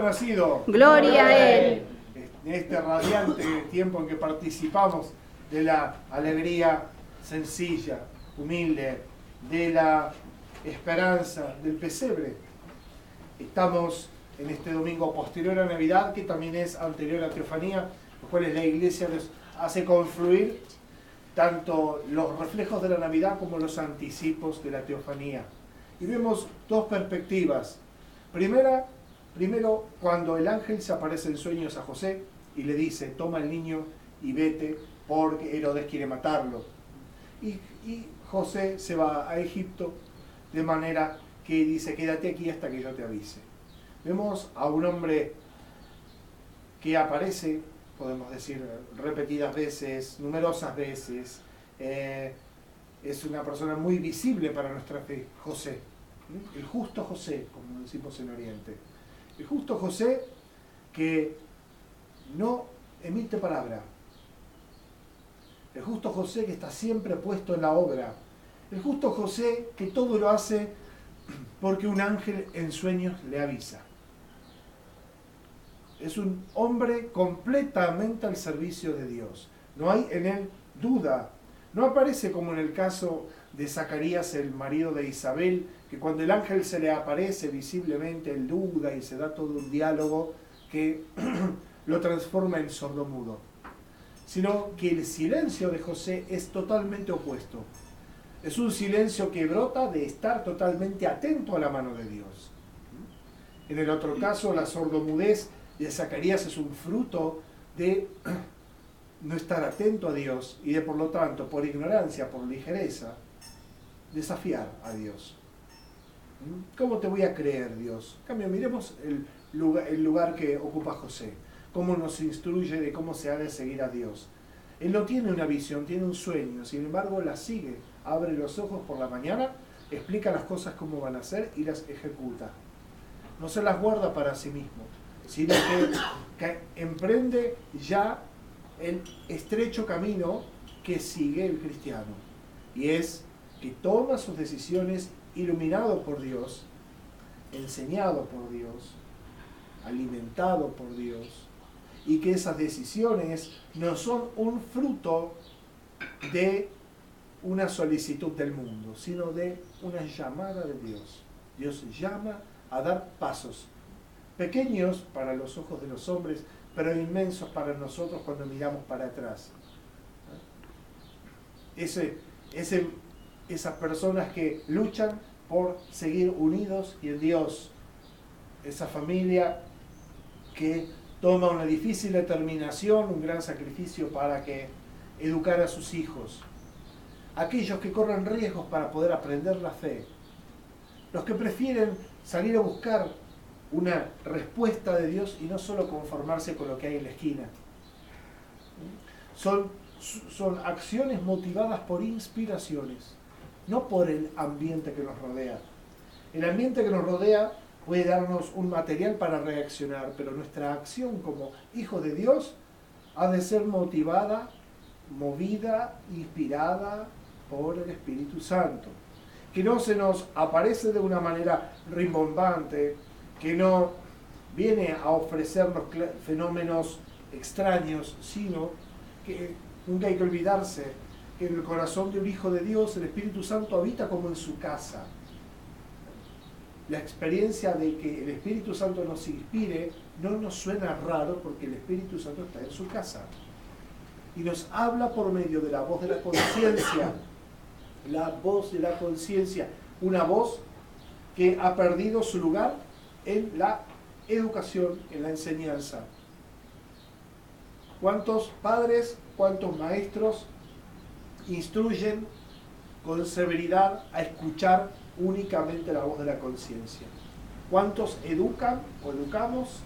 nacido. Gloria a Él. En este radiante tiempo en que participamos de la alegría sencilla, humilde, de la esperanza, del pesebre. Estamos en este domingo posterior a Navidad, que también es anterior a Teofanía, los cuales la Iglesia nos hace confluir tanto los reflejos de la Navidad como los anticipos de la Teofanía. Y vemos dos perspectivas. Primero, cuando el ángel se aparece en sueños a José y le dice, toma al niño y vete porque Herodes quiere matarlo. Y José se va a Egipto de manera que dice, quédate aquí hasta que yo te avise. Vemos a un hombre que aparece, podemos decir, repetidas veces, numerosas veces. Es una persona muy visible para nuestra fe, José. El justo José, como decimos en Oriente. El justo José que no emite palabra. El justo José que está siempre puesto en la obra. El justo José que todo lo hace porque un ángel en sueños le avisa. Es un hombre completamente al servicio de Dios. No hay en él duda. No aparece como en el caso de Zacarías, el marido de Isabel, que cuando el ángel se le aparece visiblemente, él duda y se da todo un diálogo que lo transforma en sordomudo. Sino que el silencio de José es totalmente opuesto. Es un silencio que brota de estar totalmente atento a la mano de Dios. En el otro caso, la sordomudez de Zacarías es un fruto de no estar atento a Dios y de, por lo tanto, por ignorancia, por ligereza, desafiar a Dios. ¿Cómo te voy a creer, Dios? En cambio, miremos el lugar que ocupa José, cómo nos instruye de cómo se ha de seguir a Dios. Él no tiene una visión, tiene un sueño, sin embargo la sigue, abre los ojos por la mañana, explica las cosas cómo van a ser y las ejecuta. No se las guarda para sí mismo, sino que emprende ya el estrecho camino que sigue el cristiano, y es que toma sus decisiones iluminado por Dios, enseñado por Dios, alimentado por Dios, y que esas decisiones no son un fruto de una solicitud del mundo, sino de una llamada de Dios. Dios llama a dar pasos, pequeños para los ojos de los hombres, pero inmensos para nosotros cuando miramos para atrás. Esas personas que luchan por seguir unidos y en Dios. Esa familia que toma una difícil determinación, un gran sacrificio para educar a sus hijos. Aquellos que corren riesgos para poder aprender la fe. Los que prefieren salir a buscar una respuesta de Dios y no solo conformarse con lo que hay en la esquina. Son acciones motivadas por inspiraciones, no por el ambiente que nos rodea. El ambiente que nos rodea puede darnos un material para reaccionar, pero nuestra acción como hijos de Dios ha de ser motivada, movida, inspirada por el Espíritu Santo. Que no se nos aparece de una manera rimbombante, que no viene a ofrecernos fenómenos extraños, sino que nunca hay que olvidarse que en el corazón de un hijo de Dios el Espíritu Santo habita como en su casa. La experiencia de que el Espíritu Santo nos inspire no nos suena raro porque el Espíritu Santo está en su casa y nos habla por medio de la voz de la conciencia. La voz de la conciencia, una voz que ha perdido su lugar en la educación, en la enseñanza. ¿Cuántos padres, cuántos maestros instruyen con severidad a escuchar únicamente la voz de la conciencia? ¿Cuántos educan o educamos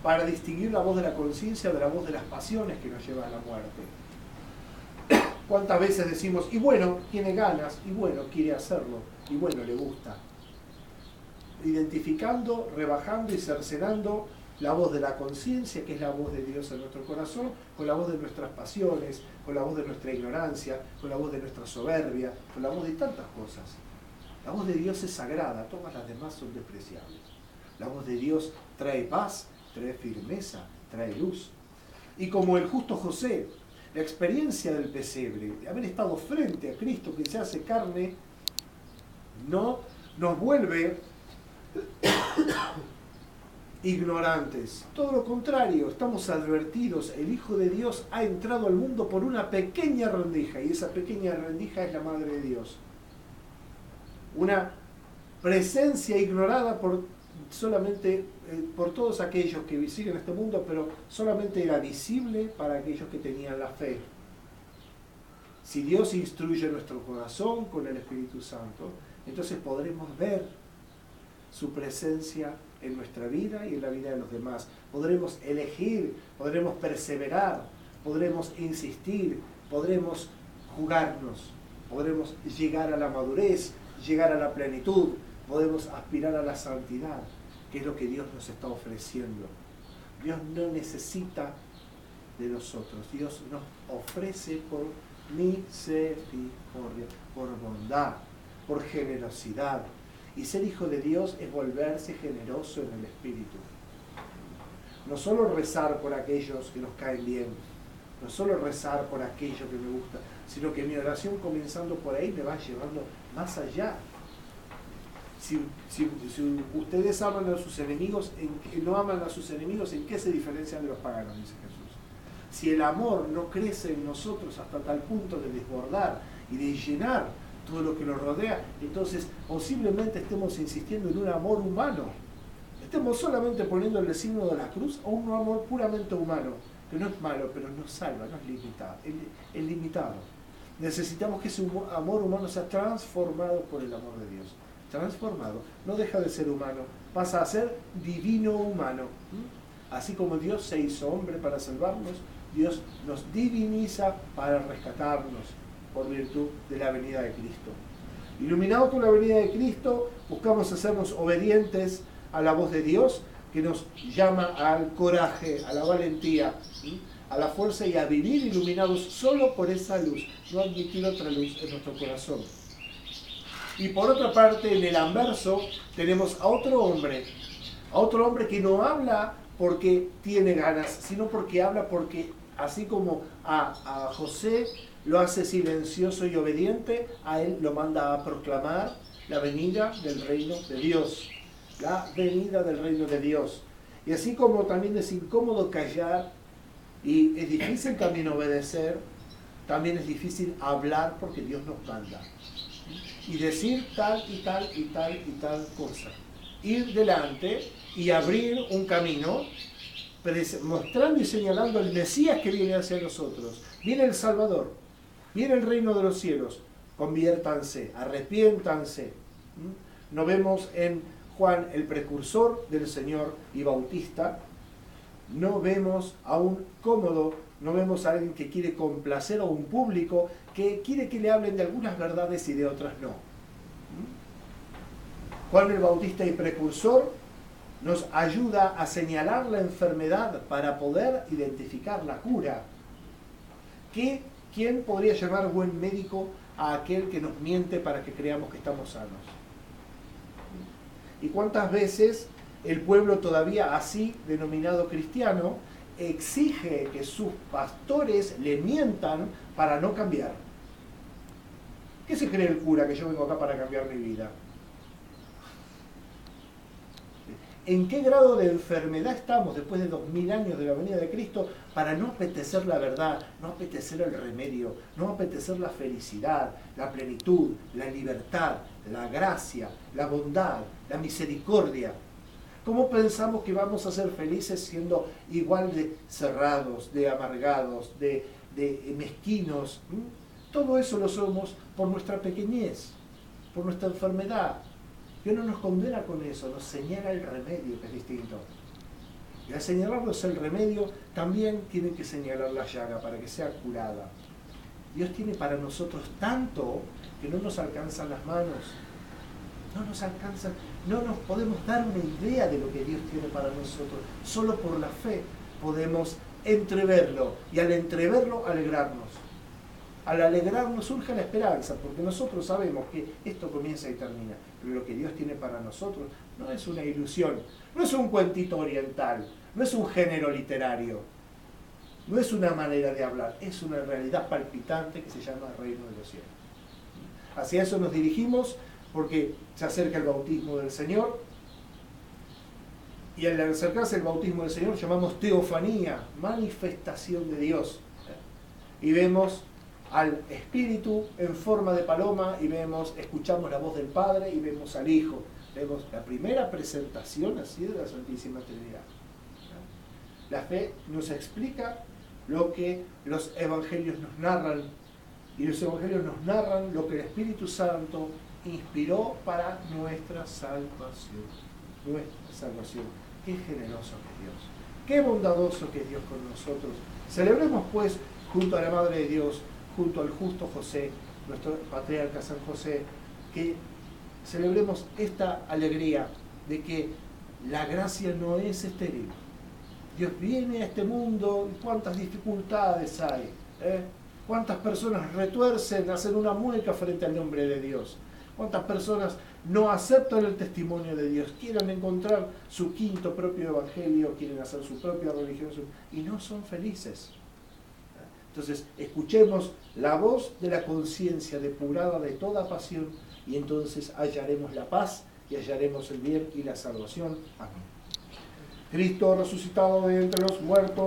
para distinguir la voz de la conciencia de la voz de las pasiones que nos llevan a la muerte? ¿Cuántas veces decimos, y bueno, tiene ganas, y bueno, quiere hacerlo, y bueno, le gusta? Identificando, rebajando y cercenando la voz de la conciencia, que es la voz de Dios en nuestro corazón, con la voz de nuestras pasiones, con la voz de nuestra ignorancia, con la voz de nuestra soberbia, con la voz de tantas cosas. La voz de Dios es sagrada, todas las demás son despreciables. La voz de Dios trae paz, trae firmeza, trae luz. Y como el justo José, la experiencia del pesebre, de haber estado frente a Cristo que se hace carne, no nos vuelve ignorantes. Todo lo contrario, estamos advertidos. El Hijo de Dios ha entrado al mundo por una pequeña rendija, y esa pequeña rendija es la Madre de Dios. Una presencia ignorada solamente por todos aquellos que siguen este mundo, pero solamente era visible para aquellos que tenían la fe. Si Dios instruye nuestro corazón con el Espíritu Santo, entonces podremos ver su presencia en nuestra vida y en la vida de los demás. Podremos elegir, podremos perseverar, podremos insistir, podremos jugarnos, podremos llegar a la madurez, llegar a la plenitud, podemos aspirar a la santidad, que es lo que Dios nos está ofreciendo. Dios no necesita de nosotros, Dios nos ofrece por misericordia, por bondad, por generosidad. Y ser hijo de Dios es volverse generoso en el Espíritu. No solo rezar por aquellos que nos caen bien, no solo rezar por aquello que me gusta, sino que mi oración comenzando por ahí me va llevando más allá. Si ustedes aman a sus enemigos, no aman a sus enemigos, ¿en qué se diferencian de los paganos? Dice Jesús. Si el amor no crece en nosotros hasta tal punto de desbordar y de llenar todo lo que nos rodea, entonces posiblemente estemos insistiendo en un amor humano. Estemos solamente poniendo el signo de la cruz a un amor puramente humano, que no es malo, pero no salva, no es limitado. Es limitado. Necesitamos que ese amor humano sea transformado por el amor de Dios. Transformado. No deja de ser humano, pasa a ser divino humano. Así como Dios se hizo hombre para salvarnos, Dios nos diviniza para rescatarnos por virtud de la venida de Cristo. Iluminados por la venida de Cristo, buscamos hacernos obedientes a la voz de Dios, que nos llama al coraje, a la valentía, a la fuerza y a vivir iluminados solo por esa luz, no admitir otra luz en nuestro corazón. Y por otra parte, en el anverso, tenemos a otro hombre que no habla porque tiene ganas, sino porque habla porque, así como a José lo hace silencioso y obediente, a él lo manda a proclamar la venida del reino de Dios. La venida del reino de Dios. Y así como también es incómodo callar y es difícil también obedecer, también es difícil hablar porque Dios nos manda. Y decir tal y tal y tal y tal cosa. Ir delante y abrir un camino, mostrando y señalando el Mesías que viene hacia nosotros. Viene el Salvador, viene el reino de los cielos. Conviértanse, arrepiéntanse. No vemos en Juan el precursor del Señor y Bautista. No vemos a un cómodo, no vemos a alguien que quiere complacer a un público que quiere que le hablen de algunas verdades y de otras no. Juan el Bautista y precursor nos ayuda a señalar la enfermedad para poder identificar la cura. ¿Quién podría llamar buen médico a aquel que nos miente para que creamos que estamos sanos? ¿Y cuántas veces el pueblo todavía así denominado cristiano exige que sus pastores le mientan para no cambiar? ¿Qué se cree el cura que yo vengo acá para cambiar mi vida? ¿En qué grado de enfermedad estamos después de 2000 años de la venida de Cristo para no apetecer la verdad, no apetecer el remedio, no apetecer la felicidad, la plenitud, la libertad, la gracia, la bondad, la misericordia? ¿Cómo pensamos que vamos a ser felices siendo igual de cerrados, de amargados, de mezquinos? Todo eso lo somos por nuestra pequeñez, por nuestra enfermedad. Dios no nos condena con eso, nos señala el remedio, que es distinto. Y al señalarnos el remedio, también tienen que señalar la llaga para que sea curada. Dios tiene para nosotros tanto que no nos alcanzan las manos. No nos alcanzan, no nos podemos dar una idea de lo que Dios tiene para nosotros. Solo por la fe podemos entreverlo y al entreverlo alegrarnos. al alegrarnos surge la esperanza, porque nosotros sabemos que esto comienza y termina, pero lo que Dios tiene para nosotros no es una ilusión, no es un cuentito oriental, no es un género literario, no es una manera de hablar, es una realidad palpitante que se llama Reino de los Cielos. Hacia eso nos dirigimos porque se acerca el bautismo del Señor, y al acercarse el bautismo del Señor llamamos teofanía, manifestación de Dios. Y vemos al Espíritu en forma de paloma, y escuchamos la voz del Padre, y vemos al Hijo. Vemos la primera presentación así de la Santísima Trinidad. La fe nos explica lo que los evangelios nos narran, y los evangelios nos narran lo que el Espíritu Santo inspiró para nuestra salvación. Nuestra salvación. Qué generoso que es Dios, qué bondadoso que es Dios con nosotros. Celebremos pues junto a la Madre de Dios, junto al justo José, nuestro patriarca San José, que celebremos esta alegría de que la gracia no es estéril. Dios viene a este mundo y cuántas dificultades hay, cuántas personas retuercen, hacen una mueca frente al nombre de Dios. ¿Cuántas personas no aceptan el testimonio de Dios? Quieren encontrar su quinto propio evangelio, quieren hacer su propia religión y no son felices. Entonces, escuchemos la voz de la conciencia depurada de toda pasión y entonces hallaremos la paz y hallaremos el bien y la salvación. Amén. Cristo resucitado de entre los muertos.